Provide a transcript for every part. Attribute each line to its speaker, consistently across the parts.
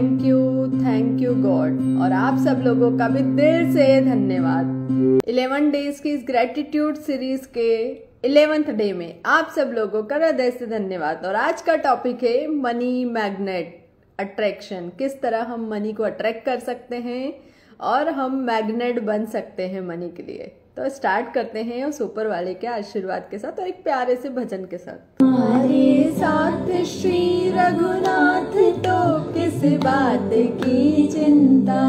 Speaker 1: Thank you God, और आप सब लोगों का भी दिल से धन्यवाद। 11 डेज की इस ग्रेटिट्यूड सीरीज के 11th डे में आप सब लोगों का हृदय से धन्यवाद। और आज का टॉपिक है मनी मैग्नेट अट्रैक्शन। किस तरह हम मनी को अट्रैक्ट कर सकते हैं और हम मैग्नेट बन सकते हैं मनी के लिए। तो स्टार्ट करते हैं उस ऊपर वाले के आशीर्वाद के साथ और एक प्यारे से भजन के साथ। हमारे साथ श्री रघुनाथ तो किस बात की चिंता,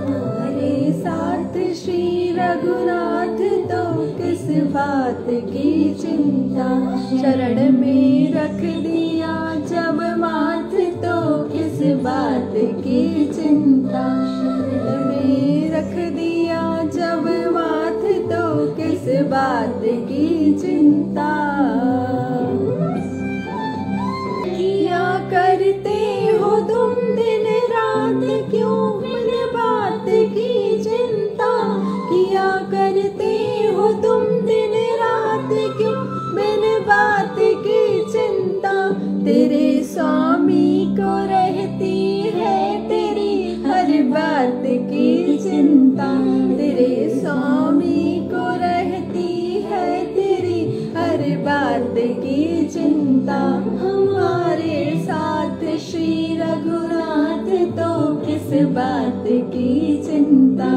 Speaker 1: हमारे साथ श्री रघुनाथ तो किस बात की चिंता, शरण में रख दिया जब माथ तो किस बात की चिंता, शरण में रख दिया जब माथ तो किस बात की चिंता, किया करते हो तुम दिन रात क्यों मेरे बात की चिंता, किया करते हो तुम दिन रात क्यों मेरे बात की चिंता, तेरे स्वामी को रहती है तेरी हर बात की चिंता, तेरे स्वामी को रहती है तेरी हर बात की चिंता, हमारे साथ श्री रघुनाथ तो किस बात की चिंता,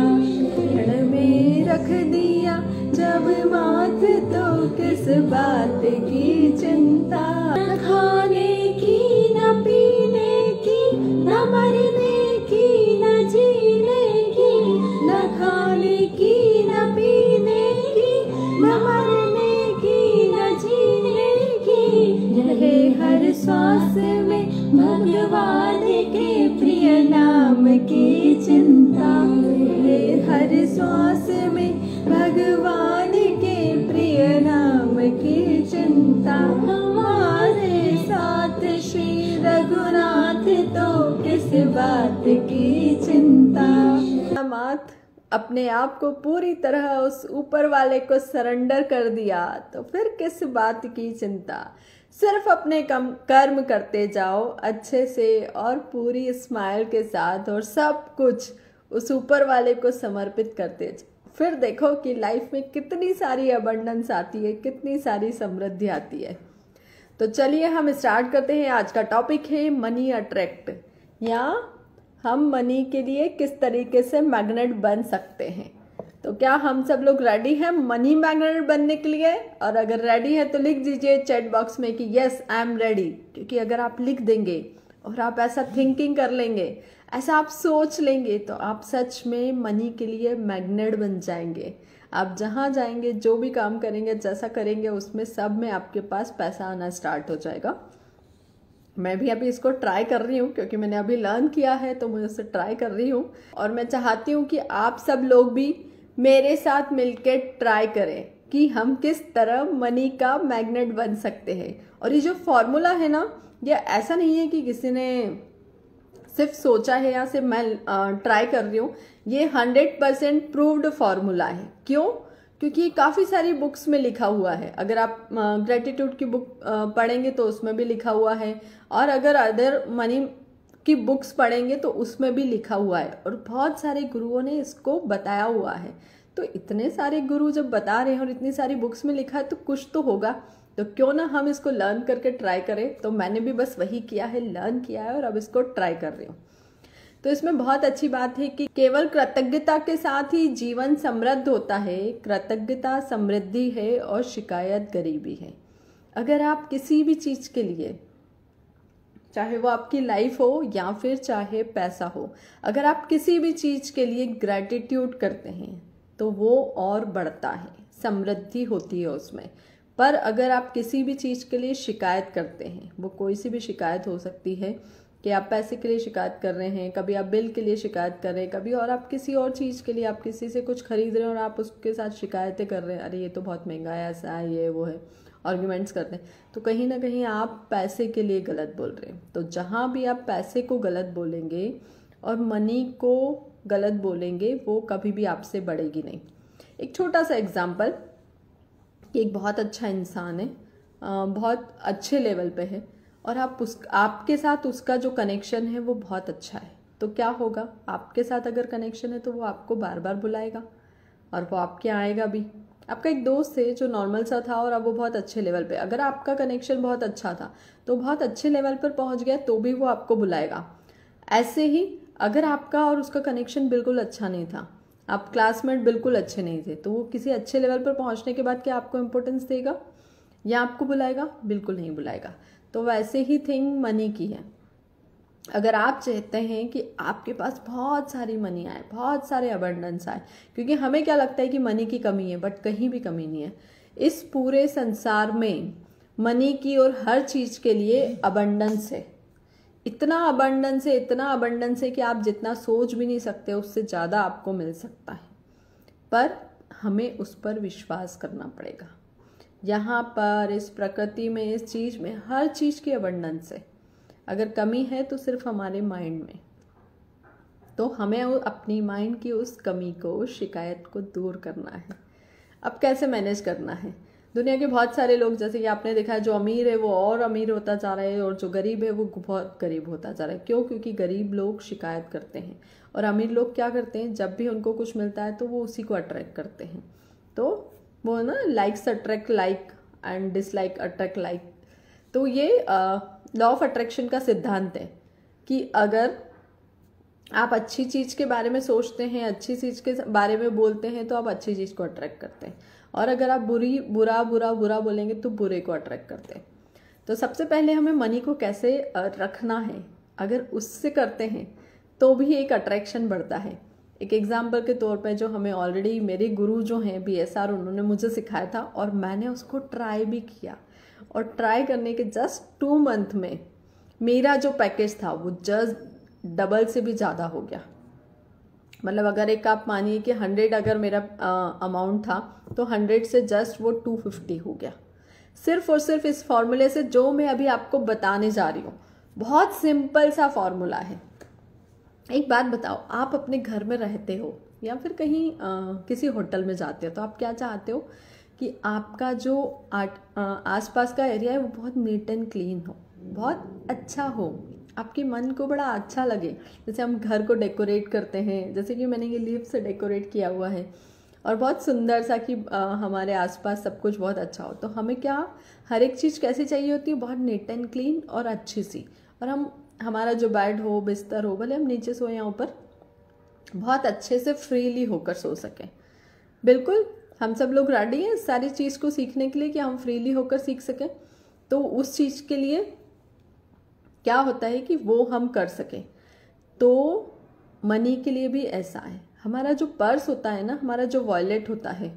Speaker 1: शरण में रख दिया जब माथ तो किस बात की चिंता, न खाने की न पीने की न मरने की न जीने की, न खाने की न पीने की न मरने की न जीने की, रहे हर श्वास में भगवान के प्रिय नाम की चिंता, रहे हर श्वास में भगवान के प्रिय नाम की चिंता, हमारे साथ श्री रघुनाथ तो किस बात की चिंता। मात अपने आप को पूरी तरह उस ऊपर वाले को सरेंडर कर दिया तो फिर किस बात की चिंता, सिर्फ अपने कर्म करते जाओ अच्छे से और पूरी स्माइल के साथ और सब कुछ उस ऊपर वाले को समर्पित करते जाओ। फिर देखो कि लाइफ में कितनी सारी अबंडेंस आती है, कितनी सारी समृद्धि आती है। तो चलिए हम स्टार्ट करते हैं। आज का टॉपिक है मनी अट्रैक्ट, या हम मनी के लिए किस तरीके से मैग्नेट बन सकते हैं। तो क्या हम सब लोग रेडी हैं मनी मैग्नेट बनने के लिए? और अगर रेडी है तो लिख दीजिए चैट बॉक्स में कि यस आई एम रेडी। क्योंकि अगर आप लिख देंगे और आप ऐसा थिंकिंग कर लेंगे, ऐसा आप सोच लेंगे, तो आप सच में मनी के लिए मैग्नेट बन जाएंगे। आप जहाँ जाएंगे, जो भी काम करेंगे, जैसा करेंगे, उसमें सब में आपके पास पैसा आना स्टार्ट हो जाएगा। मैं भी अभी इसको ट्राई कर रही हूँ क्योंकि मैंने अभी लर्न किया है, तो मैं उसे ट्राई कर रही हूँ। और मैं चाहती हूँ कि आप सब लोग भी मेरे साथ मिलकर ट्राई करें कि हम किस तरह मनी का मैग्नेट बन सकते हैं। और ये जो फॉर्मूला है ना, ये ऐसा नहीं है कि किसी ने सिर्फ सोचा है या सिर्फ मैं ट्राई कर रही हूँ। ये 100% प्रूव्ड फॉर्मूला है। क्यों? क्योंकि काफ़ी सारी बुक्स में लिखा हुआ है। अगर आप ग्रेटिट्यूड की बुक पढ़ेंगे तो उसमें भी लिखा हुआ है, और अगर अदर मनी की बुक्स पढ़ेंगे तो उसमें भी लिखा हुआ है, और बहुत सारे गुरुओं ने इसको बताया हुआ है। तो इतने सारे गुरु जब बता रहे हैं और इतनी सारी बुक्स में लिखा है तो कुछ तो होगा। तो क्यों ना हम इसको लर्न करके ट्राई करें। तो मैंने भी बस वही किया है, लर्न किया है और अब इसको ट्राई कर रही हूँ। तो इसमें बहुत अच्छी बात है कि केवल कृतज्ञता के साथ ही जीवन समृद्ध होता है। कृतज्ञता समृद्धि है और शिकायत गरीबी है। अगर आप किसी भी चीज़ के लिए, चाहे वो आपकी लाइफ हो या फिर चाहे पैसा हो, अगर आप किसी भी चीज़ के लिए ग्रैटिट्यूड करते हैं तो वो और बढ़ता है, समृद्धि होती है उसमें। पर अगर आप किसी भी चीज़ के लिए शिकायत करते हैं, वो कोई सी भी शिकायत हो सकती है कि आप पैसे के लिए शिकायत कर रहे हैं, कभी आप बिल के लिए शिकायत कर रहे हैं, कभी और आप किसी और चीज़ के लिए, आप किसी से कुछ खरीद रहे हैं और आप उसके साथ शिकायतें कर रहे हैं, अरे ये तो बहुत महंगा है, ऐसा है, ये वो है, आर्ग्यूमेंट्स करते हैं, तो कहीं ना कहीं आप पैसे के लिए गलत बोल रहे हैं। तो जहाँ भी आप पैसे को गलत बोलेंगे और मनी को गलत बोलेंगे, वो कभी भी आपसे बढ़ेगी नहीं। एक छोटा सा एग्जाम्पल कि एक बहुत अच्छा इंसान है, बहुत अच्छे लेवल पे है, और आपके साथ उसका जो कनेक्शन है वो बहुत अच्छा है, तो क्या होगा, आपके साथ अगर कनेक्शन है तो वो आपको बार बार बुलाएगा और वो आपके आएगा भी। आपका एक दोस्त है जो नॉर्मल सा था और अब वो बहुत अच्छे लेवल पे, अगर आपका कनेक्शन बहुत अच्छा था तो बहुत अच्छे लेवल पर पहुंच गया तो भी वो आपको बुलाएगा। ऐसे ही अगर आपका और उसका कनेक्शन बिल्कुल अच्छा नहीं था, आप क्लासमेट बिल्कुल अच्छे नहीं थे, तो वो किसी अच्छे लेवल पर पहुंचने के बाद क्या आपको इम्पोर्टेंस देगा या आपको बुलाएगा? बिल्कुल नहीं बुलाएगा। तो वैसे ही थिंग मनी की है। अगर आप चाहते हैं कि आपके पास बहुत सारी मनी आए, बहुत सारे अबंडेंस आए, क्योंकि हमें क्या लगता है कि मनी की कमी है, बट कहीं भी कमी नहीं है। इस पूरे संसार में मनी की और हर चीज के लिए अबंडेंस है। इतना अबंडेंस है, इतना अबंडेंस है कि आप जितना सोच भी नहीं सकते उससे ज़्यादा आपको मिल सकता है, पर हमें उस पर विश्वास करना पड़ेगा। यहाँ पर इस प्रकृति में, इस चीज़ में, हर चीज़ की अबंडेंस है। अगर कमी है तो सिर्फ हमारे माइंड में, तो हमें अपनी माइंड की उस कमी को, शिकायत को दूर करना है। अब कैसे मैनेज करना है? दुनिया के बहुत सारे लोग, जैसे कि आपने देखा है, जो अमीर है वो और अमीर होता जा रहा है और जो गरीब है वो बहुत गरीब होता जा रहा है। क्यों? क्योंकि गरीब लोग शिकायत करते हैं और अमीर लोग क्या करते हैं, जब भी उनको कुछ मिलता है तो वो उसी को अट्रैक्ट करते हैं। तो वो ना, likes attract like and dislike attract like. तो ये लॉ ऑफ अट्रैक्शन का सिद्धांत है कि अगर आप अच्छी चीज़ के बारे में सोचते हैं, अच्छी चीज़ के बारे में बोलते हैं, तो आप अच्छी चीज़ को अट्रैक्ट करते हैं, और अगर आप बुरा बोलेंगे तो बुरे को अट्रैक्ट करते हैं। तो सबसे पहले हमें मनी को कैसे रखना है, अगर उससे करते हैं तो भी एक अट्रैक्शन बढ़ता है। एक एग्जाम्पल के तौर पे, जो हमें ऑलरेडी मेरे गुरु जो हैं BSR, उन्होंने मुझे सिखाया था और मैंने उसको ट्राई भी किया, और ट्राई करने के जस्ट 2 मंथ में मेरा जो पैकेज था वो जस्ट डबल से भी ज़्यादा हो गया। मतलब अगर एक आप मानिए कि 100 अगर मेरा अमाउंट था, तो 100 से जस्ट वो 250 हो गया, सिर्फ और सिर्फ इस फॉर्मूले से जो मैं अभी आपको बताने जा रही हूँ। बहुत सिंपल सा फॉर्मूला है। एक बात बताओ, आप अपने घर में रहते हो या फिर कहीं किसी होटल में जाते हो, तो आप क्या चाहते हो कि आपका जो आसपास का एरिया है वो बहुत नीट एंड क्लीन हो, बहुत अच्छा हो, आपके मन को बड़ा अच्छा लगे। जैसे हम घर को डेकोरेट करते हैं, जैसे कि मैंने ये लीफ से डेकोरेट किया हुआ है, और बहुत सुंदर सा कि हमारे आसपास सब कुछ बहुत अच्छा हो। तो हमें क्या, हर एक चीज़ कैसी चाहिए होती है, बहुत नीट एंड क्लीन और अच्छी सी। और हमारा जो बेड हो, बिस्तर हो, भले हम नीचे सोए या ऊपर, बहुत अच्छे से फ्रीली होकर सो सकें। बिल्कुल हम सब लोग रेडी हैं सारी चीज़ को सीखने के लिए कि हम फ्रीली होकर सीख सकें। तो उस चीज़ के लिए क्या होता है कि वो हम कर सकें। तो मनी के लिए भी ऐसा है। हमारा जो पर्स होता है ना, हमारा जो वॉलेट होता है,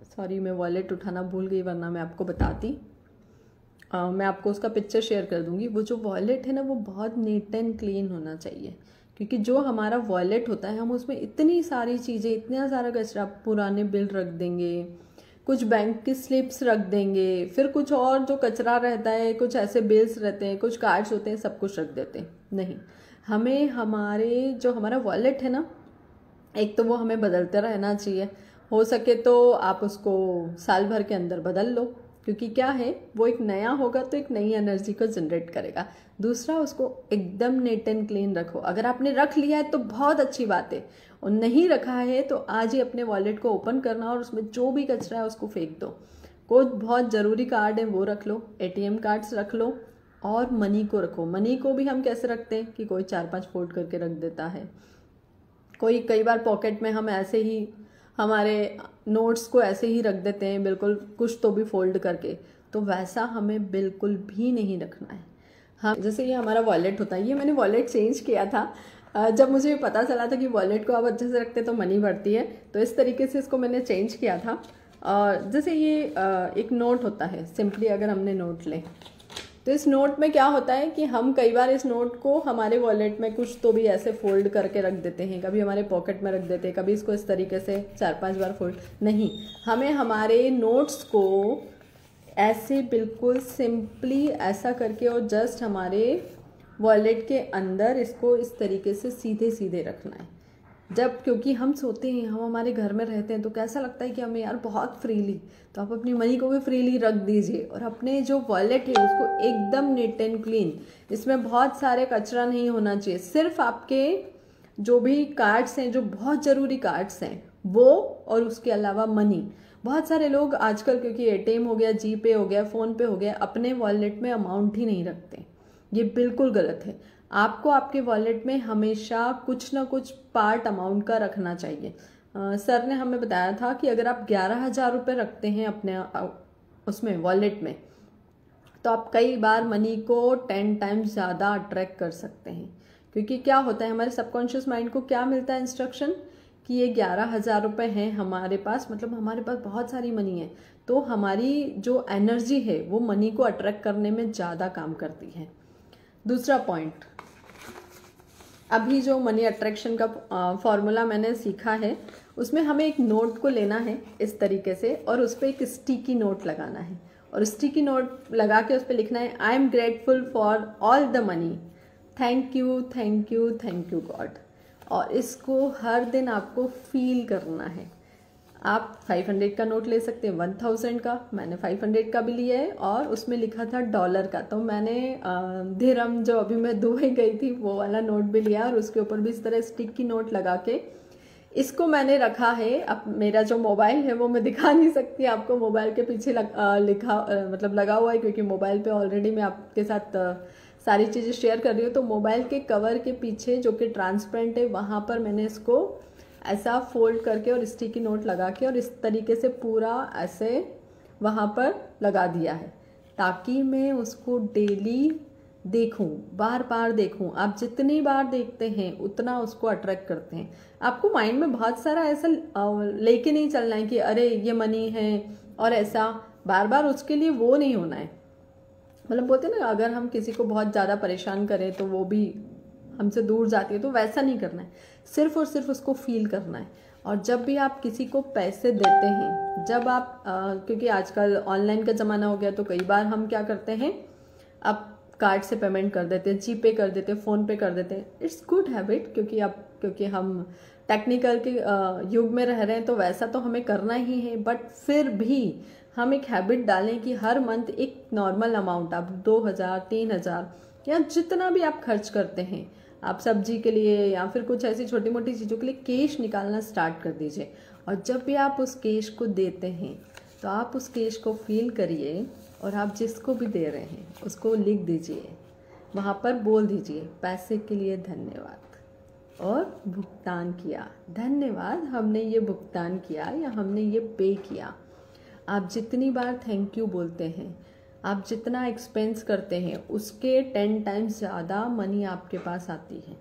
Speaker 1: सॉरी मैं वॉलेट उठाना भूल गई, वरना मैं आपको बताती। मैं आपको उसका पिक्चर शेयर कर दूंगी। वो जो वॉलेट है ना, वो बहुत नीट एंड क्लीन होना चाहिए, क्योंकि जो हमारा वॉलेट होता है, हम उसमें इतनी सारी चीज़ें, इतना सारा कचरा, पुराने बिल रख देंगे, कुछ बैंक की स्लिप्स रख देंगे, फिर कुछ और जो कचरा रहता है, कुछ ऐसे बिल्स रहते हैं, कुछ कार्ड्स होते हैं, सब कुछ रख देते हैं। नहीं, हमें हमारा वॉलेट है ना, एक तो वो हमें बदलते रहना चाहिए। हो सके तो आप उसको साल भर के अंदर बदल लो, क्योंकि क्या है, वो एक नया होगा तो एक नई एनर्जी को जनरेट करेगा। दूसरा, उसको एकदम नीट एंड क्लीन रखो। अगर आपने रख लिया है तो बहुत अच्छी बात है, और नहीं रखा है तो आज ही अपने वॉलेट को ओपन करना और उसमें जो भी कचरा है उसको फेंक दो। कोई बहुत ज़रूरी कार्ड है वो रख लो, ATM कार्ड्स रख लो, और मनी को रखो। मनी को भी हम कैसे रखते हैं कि कोई 4-5 फोल्ड करके रख देता है, कोई कई बार पॉकेट में हम ऐसे ही हमारे नोट्स को ऐसे ही रख देते हैं, बिल्कुल कुछ तो भी फोल्ड करके। तो वैसा हमें बिल्कुल भी नहीं रखना है। हाँ, जैसे ये हमारा वॉलेट होता है, ये मैंने वॉलेट चेंज किया था जब मुझे पता चला था कि वॉलेट को आप अच्छे से रखते तो मनी बढ़ती है, तो इस तरीके से इसको मैंने चेंज किया था। और जैसे ये एक नोट होता है, सिंपली अगर हमने नोट लें तो इस नोट में क्या होता है कि हम कई बार इस नोट को हमारे वॉलेट में कुछ तो भी ऐसे फोल्ड करके रख देते हैं, कभी हमारे पॉकेट में रख देते हैं, कभी इसको इस तरीके से 4-5 बार फोल्ड। नहीं, हमें हमारे नोट्स को ऐसे बिल्कुल सिंपली ऐसा करके और जस्ट हमारे वॉलेट के अंदर इसको इस तरीके से सीधे सीधे रखना है। जब क्योंकि हम सोते हैं, हम हमारे घर में रहते हैं, तो कैसा लगता है कि हमें यार बहुत फ्रीली, तो आप अपनी मनी को भी फ्रीली रख दीजिए और अपने जो वॉलेट है उसको एकदम नीट एंड क्लीन, इसमें बहुत सारे कचरा नहीं होना चाहिए। सिर्फ आपके जो भी कार्ड्स हैं, जो बहुत ज़रूरी कार्ड्स हैं वो, और उसके अलावा मनी। बहुत सारे लोग आजकल क्योंकि एटीएम हो गया, जीपे हो गया, फ़ोन पे हो गया, अपने वॉलेट में अमाउंट ही नहीं रखते। ये बिल्कुल गलत है। आपको आपके वॉलेट में हमेशा कुछ ना कुछ पार्ट अमाउंट का रखना चाहिए। सर ने हमें बताया था कि अगर आप 11,000 रुपये रखते हैं अपने उसमें वॉलेट में, तो आप कई बार मनी को 10 टाइम्स ज़्यादा अट्रैक्ट कर सकते हैं। क्योंकि क्या होता है, हमारे सबकॉन्शियस माइंड को क्या मिलता है इंस्ट्रक्शन कि ये 11,000 रुपये हैं हमारे पास, मतलब हमारे पास बहुत सारी मनी है, तो हमारी जो एनर्जी है वो मनी को अट्रैक्ट करने में ज़्यादा काम करती है। दूसरा पॉइंट, अभी जो मनी अट्रैक्शन का फॉर्मूला मैंने सीखा है, उसमें हमें एक नोट को लेना है इस तरीके से, और उस पर एक स्टिकी नोट लगाना है, और स्टिकी नोट लगा के उस पर लिखना है I am grateful for all the money, thank you thank you thank you God. और इसको हर दिन आपको फील करना है। आप 500 का नोट ले सकते हैं, 1000 का, मैंने 500 का भी लिया है, और उसमें लिखा था डॉलर का, तो मैंने दिरहम जो अभी मैं दुबई गई थी वो वाला नोट भी लिया, और उसके ऊपर भी इस तरह स्टिक की नोट लगा के इसको मैंने रखा है। अब मेरा जो मोबाइल है वो मैं दिखा नहीं सकती आपको, मोबाइल के पीछे मतलब लगा हुआ है, क्योंकि मोबाइल पे ऑलरेडी मैं आपके साथ सारी चीज़ें शेयर कर रही हूँ। तो मोबाइल के कवर के पीछे जो कि ट्रांसपेरेंट है, वहाँ पर मैंने इसको ऐसा फोल्ड करके और स्टिकी नोट लगा के और इस तरीके से पूरा ऐसे वहाँ पर लगा दिया है, ताकि मैं उसको डेली देखूं, बार बार देखूं। आप जितनी बार देखते हैं उतना उसको अट्रैक्ट करते हैं। आपको माइंड में बहुत सारा ऐसा लेके नहीं चलना है कि अरे ये मनी है, और ऐसा बार बार उसके लिए वो नहीं होना है। मतलब बोलते हैं ना, अगर हम किसी को बहुत ज़्यादा परेशान करें तो वो भी हमसे दूर जाती है, तो वैसा नहीं करना है। सिर्फ और सिर्फ उसको फील करना है। और जब भी आप किसी को पैसे देते हैं, जब आप क्योंकि आजकल ऑनलाइन का ज़माना हो गया, तो कई बार हम क्या करते हैं, अब कार्ड से पेमेंट कर देते हैं, जीपे कर देते हैं, फ़ोन पे कर देते हैं। इट्स गुड हैबिट, क्योंकि हम टेक्निकल के युग में रह रहे हैं, तो वैसा तो हमें करना ही है। बट फिर भी हम एक हैबिट डालें कि हर मंथ एक नॉर्मल अमाउंट, आप 2,000 3,000 या जितना भी आप खर्च करते हैं, आप सब्जी के लिए या फिर कुछ ऐसी छोटी मोटी चीज़ों के लिए कैश निकालना स्टार्ट कर दीजिए। और जब भी आप उस कैश को देते हैं, तो आप उस कैश को फील करिए, और आप जिसको भी दे रहे हैं उसको लिख दीजिए, वहाँ पर बोल दीजिए पैसे के लिए धन्यवाद, और भुगतान किया, धन्यवाद हमने ये भुगतान किया या हमने ये पे किया। आप जितनी बार थैंक यू बोलते हैं, आप जितना एक्सपेंस करते हैं, उसके 10 टाइम्स ज़्यादा मनी आपके पास आती है।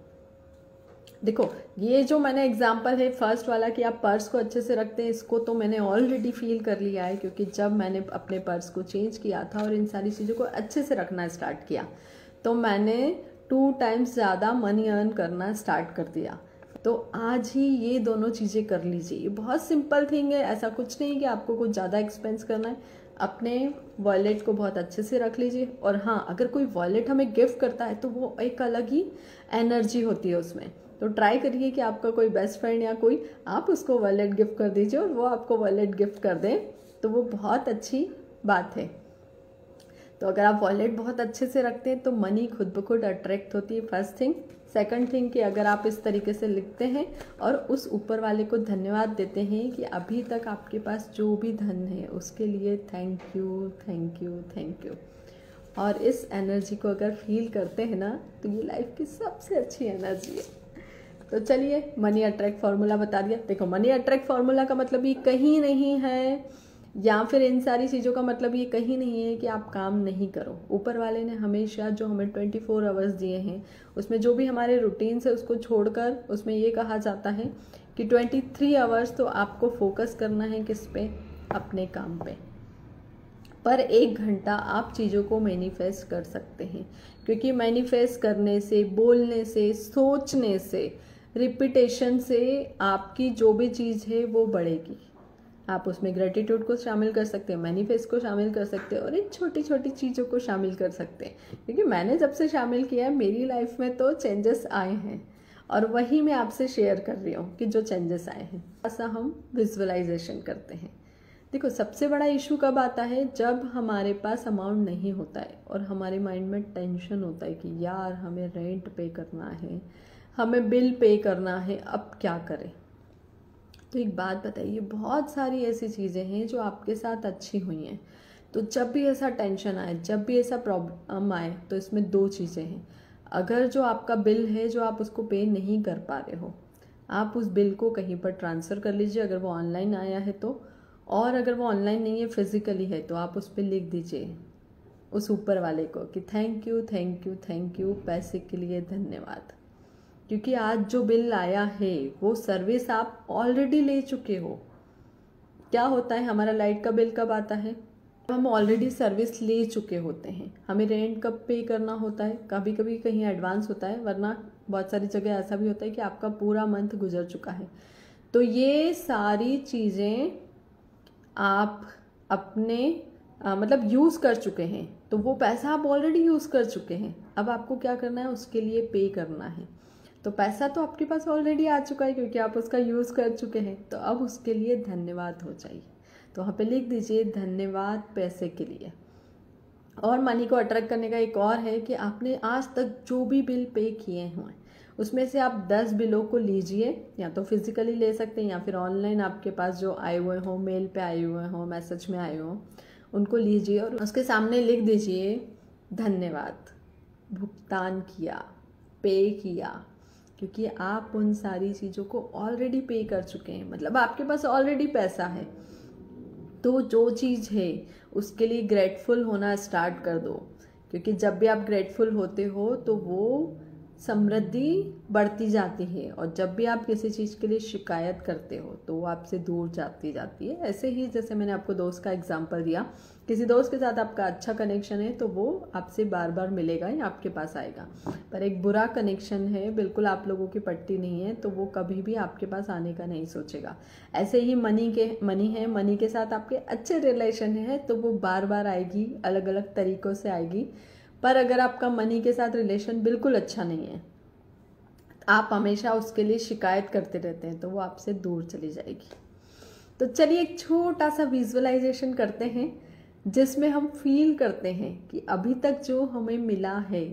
Speaker 1: देखो, ये जो मैंने एग्जाम्पल है फर्स्ट वाला कि आप पर्स को अच्छे से रखते हैं, इसको तो मैंने ऑलरेडी फील कर लिया है, क्योंकि जब मैंने अपने पर्स को चेंज किया था और इन सारी चीज़ों को अच्छे से रखना स्टार्ट किया, तो मैंने 2 टाइम्स ज़्यादा मनी अर्न करना स्टार्ट कर दिया। तो आज ही ये दोनों चीज़ें कर लीजिए। ये बहुत सिंपल थिंग है, ऐसा कुछ नहीं कि आपको कुछ ज़्यादा एक्सपेंस करना है। अपने वॉलेट को बहुत अच्छे से रख लीजिए। और हाँ, अगर कोई वॉलेट हमें गिफ्ट करता है तो वो एक अलग ही एनर्जी होती है उसमें। तो ट्राई करिए कि आपका कोई बेस्ट फ्रेंड या कोई, आप उसको वॉलेट गिफ्ट कर दीजिए और वो आपको वॉलेट गिफ्ट कर दें, तो वो बहुत अच्छी बात है। तो अगर आप वॉलेट बहुत अच्छे से रखते हैं तो मनी खुद ब खुद अट्रैक्ट होती है, फर्स्ट थिंग। सेकंड थिंग कि अगर आप इस तरीके से लिखते हैं और उस ऊपर वाले को धन्यवाद देते हैं कि अभी तक आपके पास जो भी धन है उसके लिए thank you thank you thank you, और इस एनर्जी को अगर फील करते हैं ना, तो ये लाइफ की सबसे अच्छी एनर्जी है। तो चलिए, मनी अट्रैक्ट फार्मूला बता दिया। देखो, मनी अट्रैक्ट फार्मूला का मतलब ये कहीं नहीं है, या फिर इन सारी चीज़ों का मतलब ये कहीं नहीं है कि आप काम नहीं करो। ऊपर वाले ने हमेशा जो हमें 24 आवर्स दिए हैं, उसमें जो भी हमारे रूटीन्स है उसको छोड़कर उसमें ये कहा जाता है कि 23 आवर्स तो आपको फोकस करना है किस पे, अपने काम पे। पर 1 घंटा आप चीज़ों को मैनिफेस्ट कर सकते हैं, क्योंकि मैनिफेस्ट करने से, बोलने से, सोचने से, रिपीटेशन से आपकी जो भी चीज़ है वो बढ़ेगी। आप उसमें ग्रेटिट्यूड को शामिल कर सकते हैं, मैनिफेस्ट को शामिल कर सकते हैं, और इन छोटी छोटी चीज़ों को शामिल कर सकते हैं। क्योंकि मैंने जब से शामिल किया है, मेरी लाइफ में तो चेंजेस आए हैं। और वही मैं आपसे शेयर कर रही हूँ कि जो चेंजेस आए हैं। ऐसा हम विजुअलाइजेशन करते हैं। देखो, सबसे बड़ा इशू कब आता है, जब हमारे पास अमाउंट नहीं होता है और हमारे माइंड में टेंशन होता है कि यार हमें रेंट पे करना है, हमें बिल पे करना है, अब क्या करें। तो एक बात बताइए, बहुत सारी ऐसी चीज़ें हैं जो आपके साथ अच्छी हुई हैं। तो जब भी ऐसा टेंशन आए, जब भी ऐसा प्रॉब्लम आए, तो इसमें दो चीज़ें हैं। अगर जो आपका बिल है जो आप उसको पे नहीं कर पा रहे हो, आप उस बिल को कहीं पर ट्रांसफ़र कर लीजिए अगर वो ऑनलाइन आया है तो, और अगर वो ऑनलाइन नहीं है, फिजिकली है, तो आप उस पर लिख दीजिए उस ऊपर वाले को कि thank you thank you thank you, पैसे के लिए धन्यवाद। क्योंकि आज जो बिल आया है वो सर्विस आप ऑलरेडी ले चुके हो। क्या होता है, हमारा लाइट का बिल कब आता है, हम ऑलरेडी सर्विस ले चुके होते हैं। हमें रेंट कब पे करना होता है, कभी कभी कहीं एडवांस होता है, वरना बहुत सारी जगह ऐसा भी होता है कि आपका पूरा मंथ गुजर चुका है। तो ये सारी चीज़ें आप अपने मतलब यूज़ कर चुके हैं, तो वो पैसा आप ऑलरेडी यूज़ कर चुके हैं। अब आपको क्या करना है, उसके लिए पे करना है। तो पैसा तो आपके पास ऑलरेडी आ चुका है क्योंकि आप उसका यूज़ कर चुके हैं, तो अब उसके लिए धन्यवाद हो जाइए। तो वहाँ पे लिख दीजिए धन्यवाद पैसे के लिए। और मनी को अट्रैक्ट करने का एक और है कि आपने आज तक जो भी बिल पे किए हुए हैं उसमें से आप 10 बिलों को लीजिए, या तो फिजिकली ले सकते हैं या फिर ऑनलाइन आपके पास जो आए हुए हों, मेल पे आए हुए हों, मैसेज में आए हों, उनको लीजिए और उसके सामने लिख दीजिए धन्यवाद, भुगतान किया, पे किया। क्योंकि आप उन सारी चीज़ों को ऑलरेडी पे कर चुके हैं, मतलब आपके पास ऑलरेडी पैसा है। तो जो चीज़ है उसके लिए ग्रेटफुल होना स्टार्ट कर दो, क्योंकि जब भी आप ग्रेटफुल होते हो तो वो समृद्धि बढ़ती जाती है, और जब भी आप किसी चीज़ के लिए शिकायत करते हो तो वो आपसे दूर जाती है। ऐसे ही जैसे मैंने आपको दोस्त का एग्जांपल दिया, किसी दोस्त के साथ आपका अच्छा कनेक्शन है तो वो आपसे बार बार मिलेगा या आपके पास आएगा, पर एक बुरा कनेक्शन है, बिल्कुल आप लोगों की पट्टी नहीं है, तो वो कभी भी आपके पास आने का नहीं सोचेगा। ऐसे ही मनी के साथ आपके अच्छे रिलेशन है तो वो बार बार आएगी, अलग अलग तरीक़ों से आएगी। पर अगर आपका मनी के साथ रिलेशन बिल्कुल अच्छा नहीं है, आप हमेशा उसके लिए शिकायत करते रहते हैं, तो वो आपसे दूर चली जाएगी। तो चलिए एक छोटा सा विजुअलाइजेशन करते हैं जिसमें हम फील करते हैं कि अभी तक जो हमें मिला है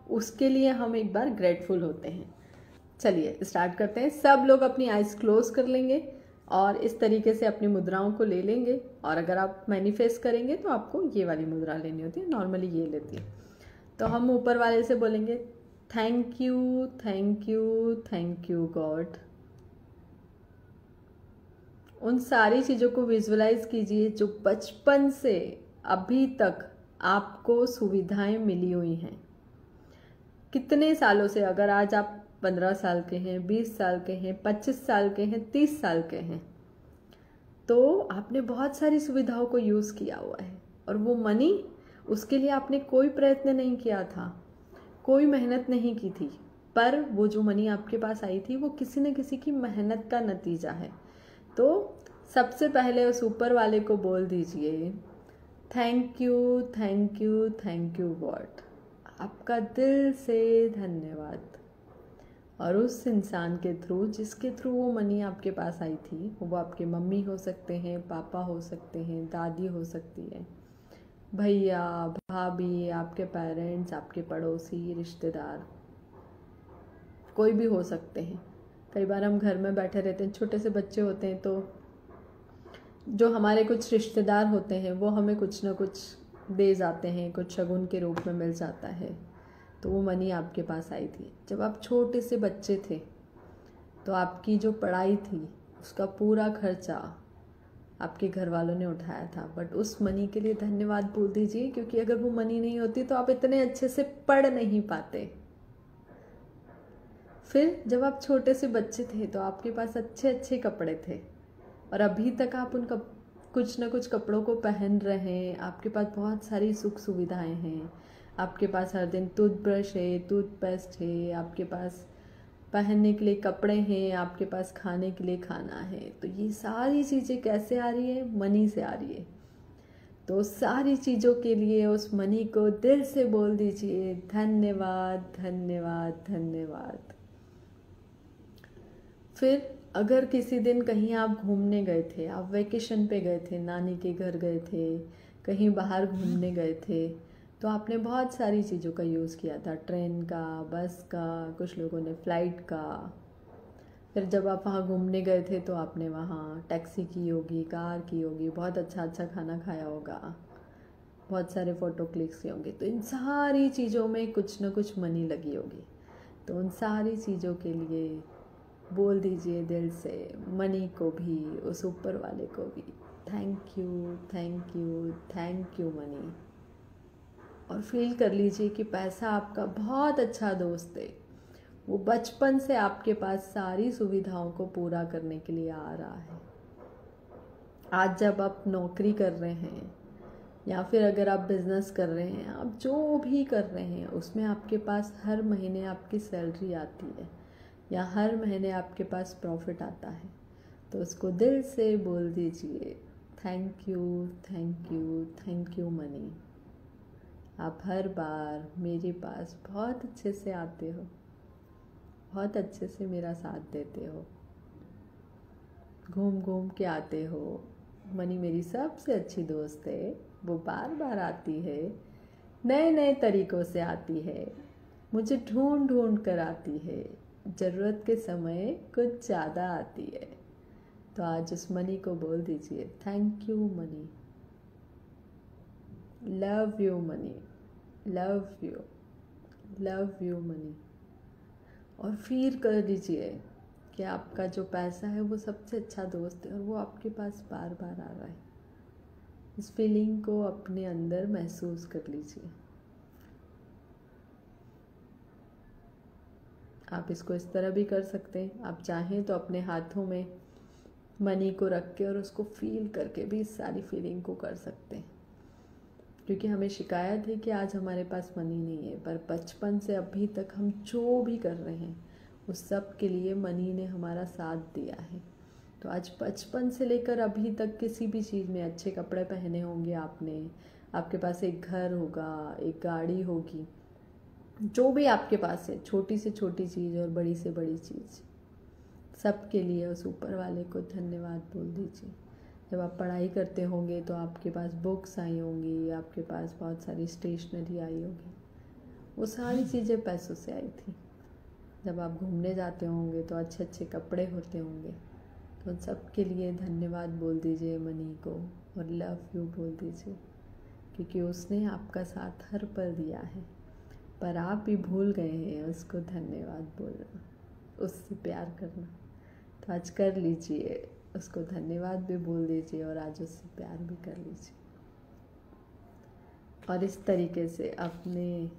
Speaker 1: उसके लिए हम एक बार ग्रेटफुल होते हैं। चलिए स्टार्ट करते हैं। सब लोग अपनी आइज़ क्लोज कर लेंगे और इस तरीके से अपनी मुद्राओं को ले लेंगे, और अगर आप मैनिफेस्ट करेंगे तो आपको ये वाली मुद्रा लेनी होती है, नॉर्मली ये लेती है। तो हम ऊपर वाले से बोलेंगे thank you thank you thank you God. उन सारी चीज़ों को विजुअलाइज कीजिए जो बचपन से अभी तक आपको सुविधाएं मिली हुई हैं। कितने सालों से, अगर आज आप 15 साल के हैं, 20 साल के हैं, 25 साल के हैं, 30 साल के हैं, तो आपने बहुत सारी सुविधाओं को यूज़ किया हुआ है, और वो मनी, उसके लिए आपने कोई प्रयत्न नहीं किया था, कोई मेहनत नहीं की थी, पर वो जो मनी आपके पास आई थी वो किसी न किसी की मेहनत का नतीजा है। तो सबसे पहले उस ऊपर वाले को बोल दीजिए thank you thank you thank you God, आपका दिल से धन्यवाद। और उस इंसान के थ्रू जिसके थ्रू वो मनी आपके पास आई थी, वो आपके मम्मी हो सकते हैं, पापा हो सकते हैं, दादी हो सकती है, भैया भाभी, आपके पेरेंट्स, आपके पड़ोसी, रिश्तेदार, कोई भी हो सकते हैं। कई बार हम घर में बैठे रहते हैं, छोटे से बच्चे होते हैं, तो जो हमारे कुछ रिश्तेदार होते हैं वो हमें कुछ ना कुछ दे जाते हैं, कुछ शगुन के रूप में मिल जाता है। तो वो मनी आपके पास आई थी जब आप छोटे से बच्चे थे, तो आपकी जो पढ़ाई थी उसका पूरा खर्चा आपके घर वालों ने उठाया था। बट उस मनी के लिए धन्यवाद बोल दीजिए, क्योंकि अगर वो मनी नहीं होती तो आप इतने अच्छे से पढ़ नहीं पाते। फिर जब आप छोटे से बच्चे थे तो आपके पास अच्छे अच्छे कपड़े थे, और अभी तक आप उन कुछ ना कुछ कपड़ों को पहन रहे हैं, आपके पास बहुत सारी सुख सुविधाएं हैं, आपके पास हर दिन टूथब्रश है, टूथपेस्ट है, आपके पास पहनने के लिए कपड़े हैं, आपके पास खाने के लिए खाना है। तो ये सारी चीज़ें कैसे आ रही है, मनी से आ रही है। तो सारी चीज़ों के लिए उस मनी को दिल से बोल दीजिए धन्यवाद धन्यवाद धन्यवाद। फिर अगर किसी दिन कहीं आप घूमने गए थे, आप वेकेशन पे गए थे, नानी के घर गए थे, कहीं बाहर घूमने गए थे, तो आपने बहुत सारी चीज़ों का यूज़ किया था, ट्रेन का, बस का, कुछ लोगों ने फ़्लाइट का। फिर जब आप वहाँ घूमने गए थे तो आपने वहाँ टैक्सी की होगी, कार की होगी, बहुत अच्छा अच्छा खाना खाया होगा, बहुत सारे फ़ोटो क्लिक्स किए होंगे। तो इन सारी चीज़ों में कुछ ना कुछ मनी लगी होगी। तो उन सारी चीज़ों के लिए बोल दीजिए दिल से मनी को भी, उस ऊपर वाले को भी, thank you, thank you, thank you money. और फील कर लीजिए कि पैसा आपका बहुत अच्छा दोस्त है। वो बचपन से आपके पास सारी सुविधाओं को पूरा करने के लिए आ रहा है। आज जब आप नौकरी कर रहे हैं या फिर अगर आप बिजनेस कर रहे हैं, आप जो भी कर रहे हैं उसमें आपके पास हर महीने आपकी सैलरी आती है या हर महीने आपके पास प्रॉफिट आता है, तो उसको दिल से बोल दीजिए thank you, thank you, thank you money. आप हर बार मेरे पास बहुत अच्छे से आते हो, बहुत अच्छे से मेरा साथ देते हो, घूम घूम के आते हो। मनी मेरी सबसे अच्छी दोस्त है, वो बार बार आती है, नए नए तरीक़ों से आती है, मुझे ढूंढ ढूंढ कर आती है, ज़रूरत के समय कुछ ज़्यादा आती है। तो आज उस मनी को बोल दीजिए thank you money, love you money, love you, love you money. और फील कर लीजिए कि आपका जो पैसा है वो सबसे अच्छा दोस्त है और वो आपके पास बार बार आ रहा है। इस फीलिंग को अपने अंदर महसूस कर लीजिए। आप इसको इस तरह भी कर सकते हैं, आप चाहें तो अपने हाथों में मनी को रख के और उसको फील करके भी इस सारी फीलिंग को कर सकते हैं। क्योंकि हमें शिकायत है कि आज हमारे पास मनी नहीं है, पर बचपन से अभी तक हम जो भी कर रहे हैं उस सब के लिए मनी ने हमारा साथ दिया है। तो आज बचपन से लेकर अभी तक किसी भी चीज़ में अच्छे कपड़े पहने होंगे आपने, आपके पास एक घर होगा, एक गाड़ी होगी, जो भी आपके पास है, छोटी से छोटी चीज़ और बड़ी से बड़ी चीज़, सब के लिए उस ऊपर वाले को धन्यवाद बोल दीजिए। जब आप पढ़ाई करते होंगे तो आपके पास बुक्स आई होंगी, आपके पास बहुत सारी स्टेशनरी आई होगी, वो सारी चीज़ें पैसों से आई थी। जब आप घूमने जाते होंगे तो अच्छे अच्छे कपड़े होते होंगे, तो उन सब के लिए धन्यवाद बोल दीजिए मनी को और लव यू बोल दीजिए, क्योंकि उसने आपका साथ हर पल दिया है, पर आप भी भूल गए हैं उसको धन्यवाद बोलना, उससे प्यार करना। तो आज कर लीजिए, उसको धन्यवाद भी बोल दीजिए और आज उससे प्यार भी कर लीजिए। और इस तरीके से अपने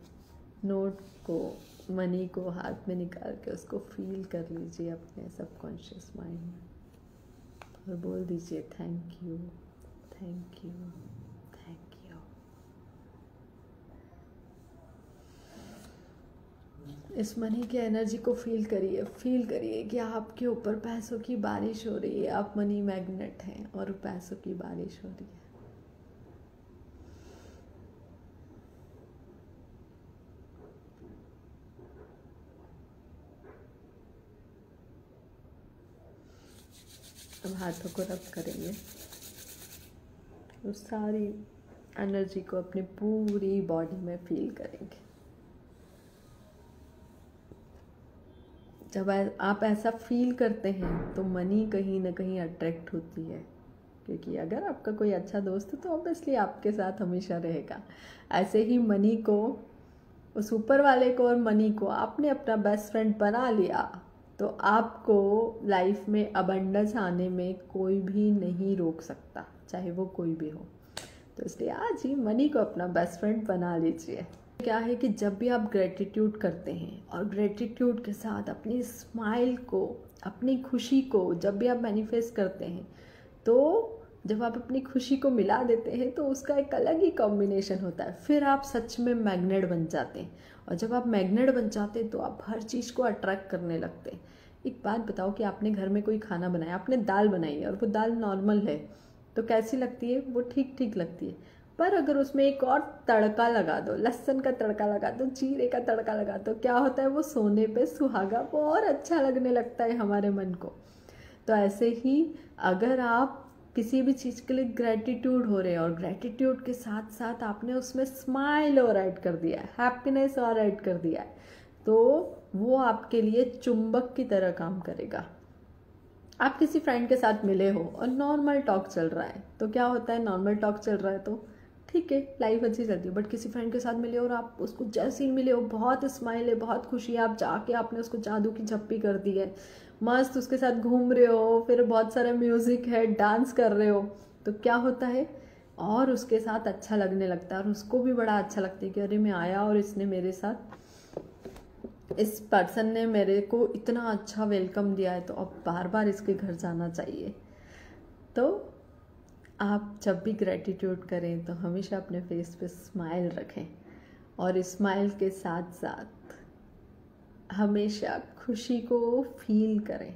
Speaker 1: नोट को, मनी को हाथ में निकाल के उसको फील कर लीजिए अपने सबकॉन्शियस माइंड में और बोल दीजिए thank you, thank you, thank you. इस मनी की एनर्जी को फील करिए कि आपके ऊपर पैसों की बारिश हो रही है, आप मनी मैग्नेट हैं और पैसों की बारिश हो रही है। अब हाथों को रब करेंगे, उस सारी एनर्जी को अपनी पूरी बॉडी में फील करेंगे। जब आप ऐसा फील करते हैं तो मनी कहीं ना कहीं अट्रैक्ट होती है, क्योंकि अगर आपका कोई अच्छा दोस्त है तो ऑब्वियसली आपके साथ हमेशा रहेगा। ऐसे ही मनी को, उस ऊपर वाले को और मनी को आपने अपना बेस्ट फ्रेंड बना लिया तो आपको लाइफ में अबंडेंस आने में कोई भी नहीं रोक सकता, चाहे वो कोई भी हो। तो इसलिए आज ही मनी को अपना बेस्ट फ्रेंड बना लीजिए। क्या है कि जब भी आप ग्रेटिट्यूड करते हैं और ग्रेटिट्यूड के साथ अपनी स्माइल को, अपनी खुशी को जब भी आप मैनिफेस्ट करते हैं, तो जब आप अपनी खुशी को मिला देते हैं तो उसका एक अलग ही कॉम्बिनेशन होता है। फिर आप सच में मैग्नेट बन जाते हैं और जब आप मैग्नेट बन जाते हैं तो आप हर चीज़ को अट्रैक्ट करने लगते हैं। एक बात बताओ कि आपने घर में कोई खाना बनाया, आपने दाल बनाई है और वो दाल नॉर्मल है तो कैसी लगती है? वो ठीक ठीक लगती है। पर अगर उसमें एक और तड़का लगा दो, लहसुन का तड़का लगा दो, जीरे का तड़का लगा दो, क्या होता है, वो सोने पे सुहागा और अच्छा लगने लगता है हमारे मन को। तो ऐसे ही अगर आप किसी भी चीज़ के लिए ग्रेटिट्यूड हो रहे हैं और ग्रेटिट्यूड के साथ साथ आपने उसमें स्माइल और ऐड कर दिया है, हैप्पीनेस और ऐड कर दिया है, तो वो आपके लिए चुंबक की तरह काम करेगा। आप किसी फ्रेंड के साथ मिले हो और नॉर्मल टॉक चल रहा है, तो क्या होता है, नॉर्मल टॉक चल रहा है तो ठीक है, लाइफ अच्छी चलती है। बट किसी फ्रेंड के साथ मिले और आप उसको जैसे ही मिले हो, बहुत स्माइल है, बहुत खुशी है, आप जाके आपने उसको जादू की झप्पी कर दी है, मस्त उसके साथ घूम रहे हो, फिर बहुत सारा म्यूजिक है, डांस कर रहे हो, तो क्या होता है, और उसके साथ अच्छा लगने लगता है और उसको भी बड़ा अच्छा लगता है कि अरे मैं आया और इसने मेरे साथ, इस पर्सन ने मेरे को इतना अच्छा वेलकम दिया है, तो अब बार बार इसके घर जाना चाहिए। तो आप जब भी ग्रेटिट्यूड करें तो हमेशा अपने फेस पे स्माइल रखें और स्माइल के साथ साथ हमेशा खुशी को फील करें।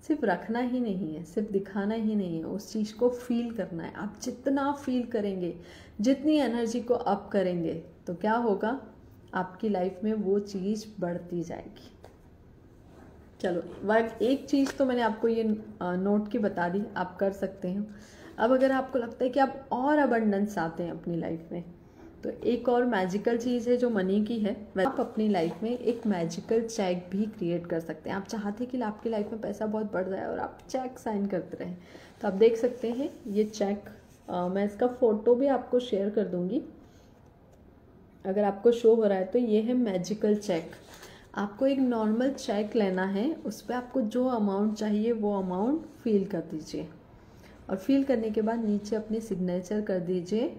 Speaker 1: सिर्फ रखना ही नहीं है, सिर्फ दिखाना ही नहीं है, उस चीज़ को फील करना है। आप जितना फील करेंगे, जितनी एनर्जी को अप करेंगे, तो क्या होगा, आपकी लाइफ में वो चीज़ बढ़ती जाएगी। चलो, एक चीज़ तो मैंने आपको ये नोट की बता दी, आप कर सकते हैं। अब अगर आपको लगता है कि आप और अबंडेंस चाहते हैं अपनी लाइफ में, तो एक और मैजिकल चीज़ है जो मनी की है। आप अपनी लाइफ में एक मैजिकल चेक भी क्रिएट कर सकते हैं। आप चाहते हैं कि आपकी लाइफ में पैसा बहुत बढ़ जाए और आप चेक साइन करते रहें, तो आप देख सकते हैं ये चेक, मैं इसका फ़ोटो भी आपको शेयर कर दूँगी अगर आपको शो हो रहा है। तो ये है मैजिकल चेक। आपको एक नॉर्मल चेक लेना है, उस पर आपको जो अमाउंट चाहिए वो अमाउंट फिल कर दीजिए और फिल करने के बाद नीचे अपनी सिग्नेचर कर दीजिए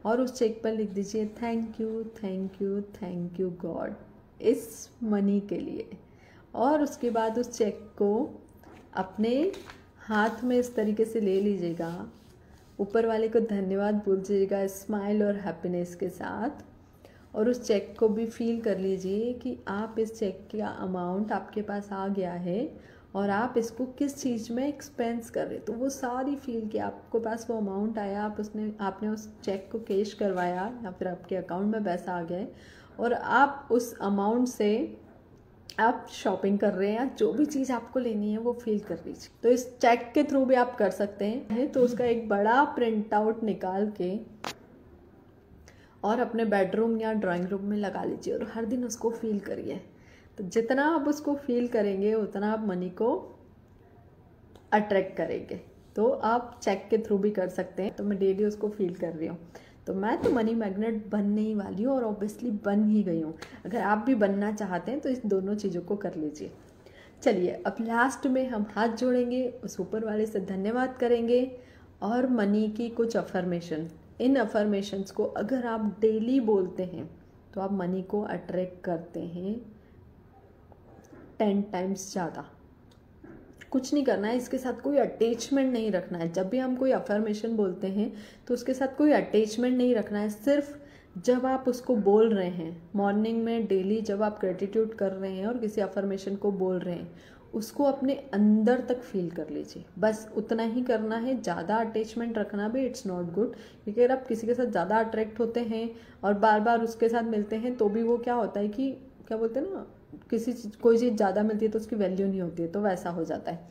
Speaker 1: और उस चेक पर लिख दीजिए thank you thank you thank you God इस मनी के लिए। और उसके बाद उस चेक को अपने हाथ में इस तरीके से ले लीजिएगा, ऊपर वाले को धन्यवाद बोलिएगा स्माइल और हैप्पीनेस के साथ, और उस चेक को भी फील कर लीजिए कि आप इस चेक का अमाउंट आपके पास आ गया है और आप इसको किस चीज़ में एक्सपेंस कर रहे, तो वो सारी फील कि आपके पास वो अमाउंट आया, आपने उस चेक को कैश करवाया या फिर आपके अकाउंट में पैसा आ गया है और आप उस अमाउंट से आप शॉपिंग कर रहे हैं या जो भी चीज़ आपको लेनी है वो फील कर लीजिए। तो इस चेक के थ्रू भी आप कर सकते हैं। तो उसका एक बड़ा प्रिंट आउट निकाल के और अपने बेडरूम या ड्राइंग रूम में लगा लीजिए और हर दिन उसको फील करिए। तो जितना आप उसको फील करेंगे उतना आप मनी को अट्रैक्ट करेंगे। तो आप चेक के थ्रू भी कर सकते हैं। तो मैं डेली उसको फील कर रही हूँ, तो मैं तो मनी मैग्नेट बनने ही वाली हूँ और ऑब्वियसली बन ही गई हूँ। अगर आप भी बनना चाहते हैं तो इस दोनों चीज़ों को कर लीजिए। चलिए, अब लास्ट में हम हाथ जोड़ेंगे, उस ऊपर वाले से धन्यवाद करेंगे और मनी की कुछ अफर्मेशन, इन अफर्मेशंस को अगर आप डेली बोलते हैं तो आप मनी को अट्रैक्ट करते हैं 10 टाइम्स ज़्यादा। कुछ नहीं करना है, इसके साथ कोई अटैचमेंट नहीं रखना है। जब भी हम कोई अफर्मेशन बोलते हैं तो उसके साथ कोई अटैचमेंट नहीं रखना है। सिर्फ जब आप उसको बोल रहे हैं मॉर्निंग में, डेली जब आप ग्रेटिट्यूड कर रहे हैं और किसी अफर्मेशन को बोल रहे हैं, उसको अपने अंदर तक फील कर लीजिए। बस उतना ही करना है। ज़्यादा अटैचमेंट रखना भी इट्स नॉट गुड, क्योंकि अगर आप किसी के साथ ज़्यादा अट्रैक्ट होते हैं और बार बार उसके साथ मिलते हैं तो भी वो क्या होता है कि क्या बोलते हैं ना, कोई चीज़ ज़्यादा मिलती है तो उसकी वैल्यू नहीं होती है, तो वैसा हो जाता है।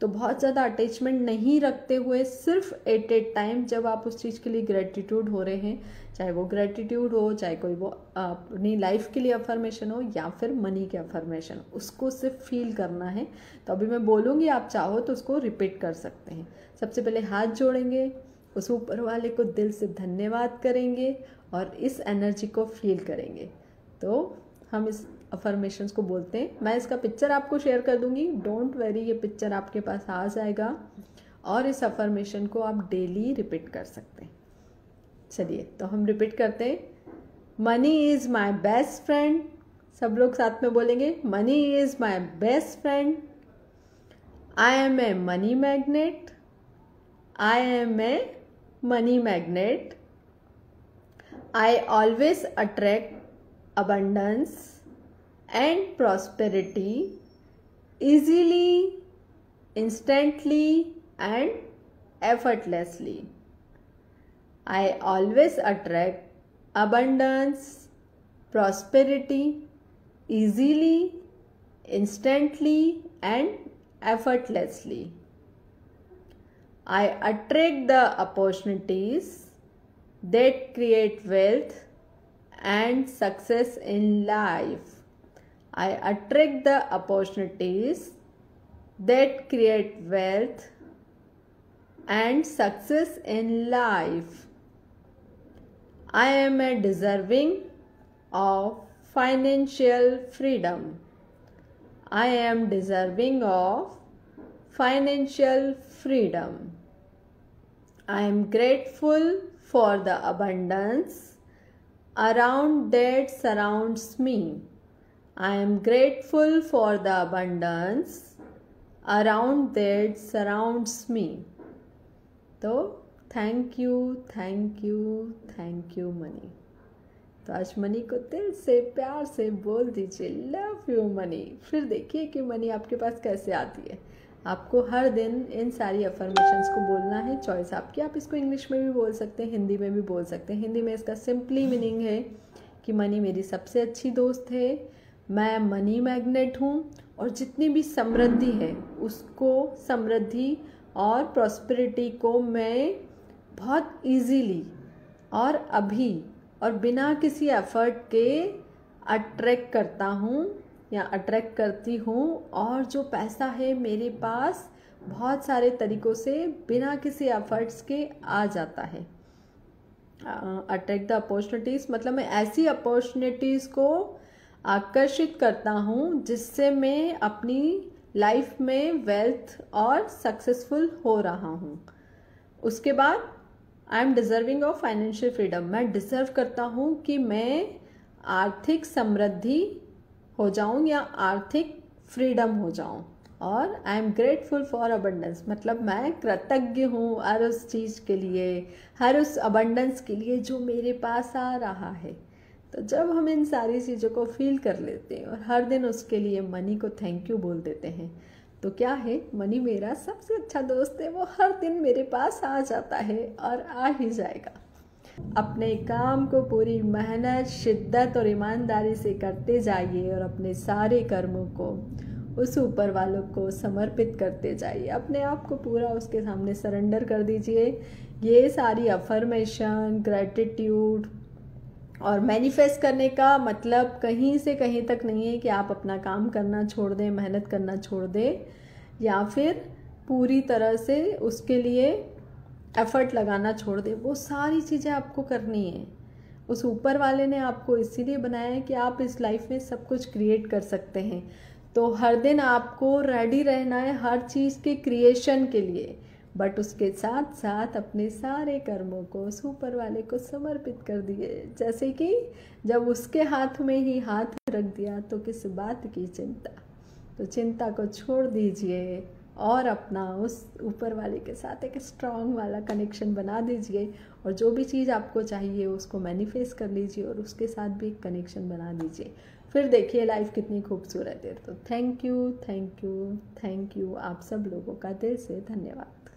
Speaker 1: तो बहुत ज़्यादा अटैचमेंट नहीं रखते हुए सिर्फ एट ए टाइम जब आप उस चीज़ के लिए ग्रेटिट्यूड हो रहे हैं, चाहे वो ग्रेटिट्यूड हो, चाहे कोई वो अपनी लाइफ के लिए अफर्मेशन हो या फिर मनी के अफर्मेशन, उसको सिर्फ फील करना है। तो अभी मैं बोलूँगी, आप चाहो तो उसको रिपीट कर सकते हैं। सबसे पहले हाथ जोड़ेंगे, उस ऊपर वाले को दिल से धन्यवाद करेंगे और इस एनर्जी को फील करेंगे। तो हम इस अफर्मेशंस को बोलते हैं। मैं इसका पिक्चर आपको शेयर कर दूंगी, डोंट वेरी, ये पिक्चर आपके पास आ जाएगा और इस अफर्मेशन को आप डेली रिपीट कर सकते हैं। चलिए, तो हम रिपीट करते हैं। Money is my best friend. सब लोग साथ में बोलेंगे, money is my best friend. I am a money magnet. I am a money magnet. I always attract abundance and prosperity easily, instantly and effortlessly. I always attract abundance, prosperity easily, instantly, and effortlessly. I attract the opportunities that create wealth and success in life. I attract the opportunities that create wealth and success in life. I am a deserving of financial freedom. I am deserving of financial freedom. I am grateful for the abundance around that surrounds me. I am grateful for the abundance around that surrounds me. तो thank you thank you thank you money. तो आज money को दिल से प्यार से बोल दीजिए लव यू मनी। फिर देखिए कि मनी आपके पास कैसे आती है। आपको हर दिन इन सारी अफर्मेशंस को बोलना है, चॉइस आपकी। आप इसको इंग्लिश में भी बोल सकते हैं, हिंदी में भी बोल सकते हैं। हिंदी में इसका सिंपली मीनिंग है कि मनी मेरी सबसे अच्छी दोस्त है, मैं मनी मैग्नेट हूँ और जितनी भी समृद्धि है उसको, समृद्धि और प्रॉस्पेरिटी को मैं बहुत इजीली और अभी और बिना किसी एफर्ट के अट्रैक्ट करता हूँ या अट्रैक्ट करती हूँ। और जो पैसा है मेरे पास बहुत सारे तरीक़ों से बिना किसी एफर्ट्स के आ जाता है। अट्रैक्ट द अपॉर्चुनिटीज़ मतलब मैं ऐसी अपॉर्चुनिटीज़ को आकर्षित करता हूँ जिससे मैं अपनी लाइफ में वेल्थ और सक्सेसफुल हो रहा हूँ। उसके बाद I am deserving of financial freedom, मैं डिज़र्व करता हूँ कि मैं आर्थिक समृद्धि हो जाऊँ या आर्थिक फ्रीडम हो जाऊँ। और I am grateful for abundance मतलब मैं कृतज्ञ हूँ हर उस चीज़ के लिए, हर उस अबंडेंस के लिए जो मेरे पास आ रहा है। तो जब हम इन सारी चीज़ों को फील कर लेते हैं और हर दिन उसके लिए मनी को थैंक यू बोल देते हैं, तो क्या है, मनी मेरा सबसे अच्छा दोस्त है। वो हर दिन मेरे पास आ जाता है और आ ही जाएगा। अपने काम को पूरी मेहनत, शिद्दत और ईमानदारी से करते जाइए और अपने सारे कर्मों को उस ऊपर वालों को समर्पित करते जाइए। अपने आप को पूरा उसके सामने सरेंडर कर दीजिए। ये सारी अफर्मेशन, ग्रैटिट्यूड और मैनिफेस्ट करने का मतलब कहीं से कहीं तक नहीं है कि आप अपना काम करना छोड़ दें, मेहनत करना छोड़ दें या फिर पूरी तरह से उसके लिए एफर्ट लगाना छोड़ दें। वो सारी चीज़ें आपको करनी है। उस ऊपर वाले ने आपको इसीलिए बनाया है कि आप इस लाइफ में सब कुछ क्रिएट कर सकते हैं। तो हर दिन आपको रेडी रहना है हर चीज़ के क्रिएशन के लिए, बट उसके साथ साथ अपने सारे कर्मों को उस ऊपर वाले को समर्पित कर दिए। जैसे कि जब उसके हाथ में ही हाथ रख दिया तो किस बात की चिंता। तो चिंता को छोड़ दीजिए और अपना उस ऊपर वाले के साथ एक स्ट्रॉन्ग वाला कनेक्शन बना दीजिए और जो भी चीज़ आपको चाहिए उसको मैनिफेस्ट कर लीजिए और उसके साथ भी एक कनेक्शन बना दीजिए। फिर देखिए लाइफ कितनी खूबसूरत है। तो thank you thank you thank you, आप सब लोगों का दिल से धन्यवाद।